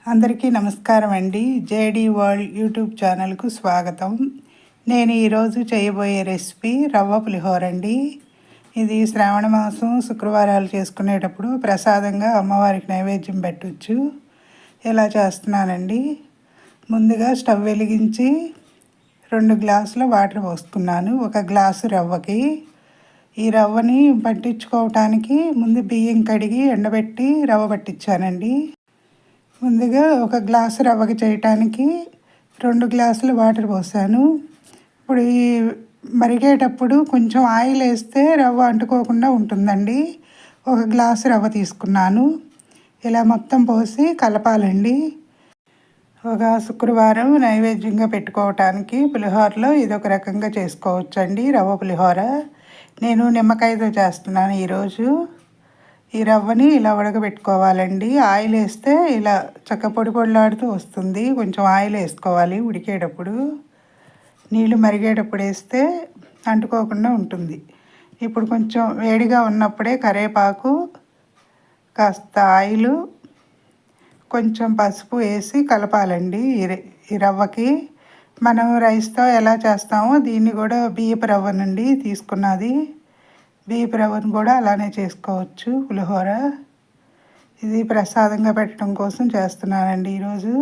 అందరికీ నమస్కారం అండి. జేడీ వరల్డ్ యూట్యూబ్ ఛానల్కు స్వాగతం. నేను ఈరోజు చేయబోయే రెసిపీ రవ్వ పులిహోర అండి. ఇది శ్రావణ మాసం శుక్రవారాలు చేసుకునేటప్పుడు ప్రసాదంగా అమ్మవారికి నైవేద్యం పెట్టవచ్చు. ఇలా చేస్తున్నానండి. ముందుగా స్టవ్ వెలిగించి 2 గ్లాసుల వాటర్ పోసుకున్నాను. 1 గ్లాసు రవ్వకి. ఈ రవ్వని పట్టించుకోవటానికి ముందు బియ్యం కడిగి ఎండబెట్టి రవ్వ పట్టించానండి. ముందుగా 1 గ్లాసు రవ్వకి చేయటానికి 2 గ్లాసులు వాటర్ పోసాను. ఇప్పుడు ఈ మరిగేటప్పుడు కొంచెం ఆయిల్ వేస్తే రవ్వ అంటుకోకుండా ఉంటుందండి. 1 గ్లాసు రవ్వ తీసుకున్నాను. ఇలా మొత్తం పోసి కలపాలండి. ఒక శుక్రవారం నైవేద్యంగా పెట్టుకోవటానికి పులిహోరలో ఇదొక రకంగా చేసుకోవచ్చండి. రవ్వ పులిహోర నేను నిమ్మకాయతో చేస్తున్నాను ఈరోజు. ఈ రవ్వని ఇలా ఉడకబెట్టుకోవాలండి. ఆయిల్ వేస్తే ఇలా పొడి పొడిలాడుతూ వస్తుంది. కొంచెం ఆయిల్ వేసుకోవాలి ఉడికేటప్పుడు. నీళ్ళు మరిగేటప్పుడు వేస్తే అంటుకోకుండా ఉంటుంది. ఇప్పుడు కొంచెం వేడిగా ఉన్నప్పుడే కరివేపాకు, కాస్త ఆయిలు, కొంచెం పసుపు వేసి కలపాలండి. ఈ రవ్వకి మనం రైస్తో ఎలా చేస్తామో దీన్ని కూడా బియ్యపు రవ్వనండి తీసుకున్నది. బియ్యపు రవ్వను కూడా అలానే చేసుకోవచ్చు పులిహోర. ఇది ప్రసాదంగా పెట్టడం కోసం చేస్తున్నానండి ఈరోజు.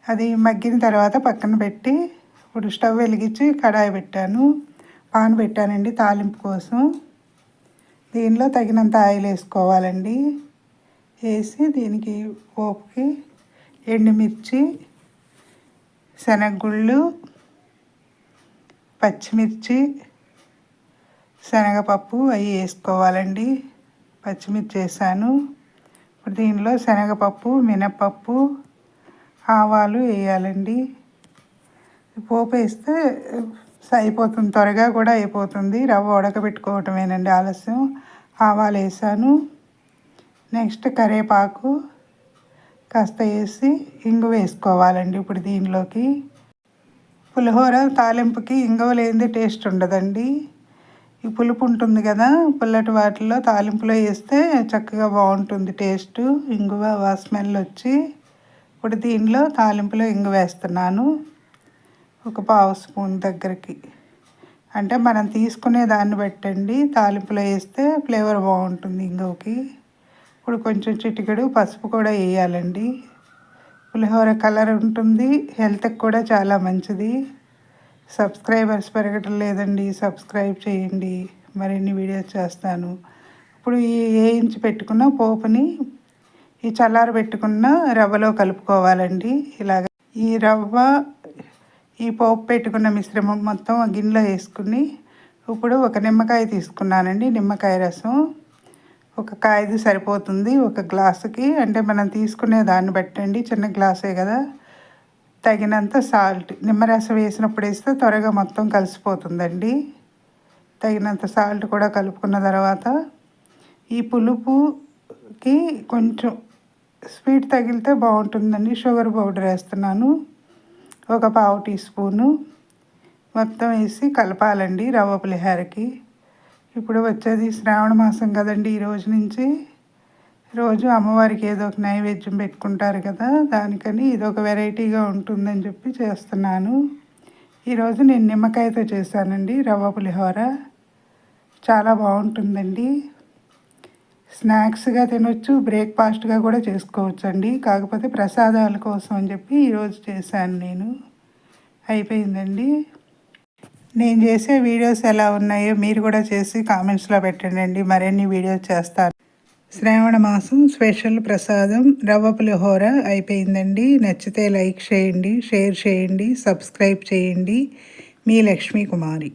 అది మగ్గిన తర్వాత పక్కన పెట్టి ఇప్పుడు స్టవ్ వెలిగించి కడాయి పెట్టాను. పాన్ పెట్టానండి తాలింపు కోసం. దీనిలో తగినంత ఆయిల్ వేసుకోవాలండి. వేసి దీనికి పోపుకి ఎండుమిర్చి, శనగగుళ్ళు, పచ్చిమిర్చి, శనగపప్పు అవి వేసుకోవాలండి. పచ్చిమిర్చి వేసాను. ఇప్పుడు దీనిలో శనగపప్పు, మినపప్పు, ఆవాలు వేయాలండి. పోపు వేస్తే అయిపోతుంది, త్వరగా కూడా అయిపోతుంది. రవ్వ ఉడకబెట్టుకోవటమేనండి ఆలస్యం. ఆవాలు వేసాను. నెక్స్ట్ కరివేపాకు కాస్త వేసి ఇంగువ వేసుకోవాలండి. ఇప్పుడు దీనిలోకి పులిహోర తాలింపుకి ఇంగువ లేనిదే టేస్ట్ ఉండదండి. ఈ పులుపు ఉంటుంది కదా, పుల్లటి వాటిలో తాలింపులో వేస్తే చక్కగా బాగుంటుంది టేస్ట్. ఇంగువ స్మెల్ వచ్చి ఇప్పుడు దీనిలో తాలింపులో ఇంగువ వేస్తున్నాను. 1 పావు స్పూన్ దగ్గరికి, అంటే మనం తీసుకునే దాన్ని బట్టండి. తాలింపులో వేస్తే ఫ్లేవర్ బాగుంటుంది ఇంగువకి. ఇప్పుడు కొంచెం చిటికెడు పసుపు కూడా వేయాలండి. పులిహోర కలర్ ఉంటుంది, హెల్త్కి కూడా చాలా మంచిది. సబ్స్క్రైబర్స్ పెరగటం లేదండి, సబ్స్క్రైబ్ చేయండి. మరిన్ని వీడియోస్ చేస్తాను. ఇప్పుడు ఈ వేయించి పెట్టుకున్న పోపుని ఈ చల్లార పెట్టుకున్న రవ్వలో కలుపుకోవాలండి. ఇలాగ ఈ రవ్వ, ఈ పోపు పెట్టుకున్న మిశ్రమం మొత్తం గిన్నెలో వేసుకుని ఇప్పుడు 1 నిమ్మకాయ తీసుకున్నానండి. నిమ్మకాయ రసం 1 కాయది సరిపోతుంది 1 గ్లాసుకి. అంటే మనం తీసుకునే దాన్ని బట్టండి. చిన్న గ్లాసే కదా. తగినంత సాల్ట్, నిమ్మరసం వేసినప్పుడు వేస్తే త్వరగా మొత్తం కలిసిపోతుందండి. తగినంత సాల్ట్ కూడా కలుపుకున్న తర్వాత ఈ పులుపుకి కొంచెం స్వీట్ తగిలితే బాగుంటుందండి. షుగర్ పౌడర్ వేస్తున్నాను 1 పావు టీ స్పూను. మొత్తం వేసి కలపాలండి రవ్వ పులిహోరకి. ఇప్పుడు వచ్చేది శ్రావణ మాసం కదండి. ఈరోజు నుంచి రోజు అమ్మవారికి ఏదో ఒక నైవేద్యం పెట్టుకుంటారు కదా, దానికని ఇదొక వెరైటీగా ఉంటుందని చెప్పి చేస్తున్నాను. ఈరోజు నేను నిమ్మకాయతో చేశానండి రవ్వ పులిహోర. చాలా బాగుంటుందండి. స్నాక్స్గా తినొచ్చు, బ్రేక్ఫాస్ట్గా కూడా చేసుకోవచ్చు అండి. కాకపోతే ప్రసాదాల కోసం అని చెప్పి ఈరోజు చేశాను నేను. అయిపోయిందండి. నేను చేసే వీడియోస్ ఎలా ఉన్నాయో మీరు కూడా చేసి కామెంట్స్లో పెట్టండి. మరిన్ని వీడియోస్ చేస్తాను. శ్రావణ మాసం స్పెషల్ ప్రసాదం రవ్వ పులిహోర అయిపోయిందండి. నచ్చితే లైక్ చేయండి, షేర్ చేయండి, సబ్స్క్రైబ్ చేయండి. మీ లక్ష్మీ కుమారి.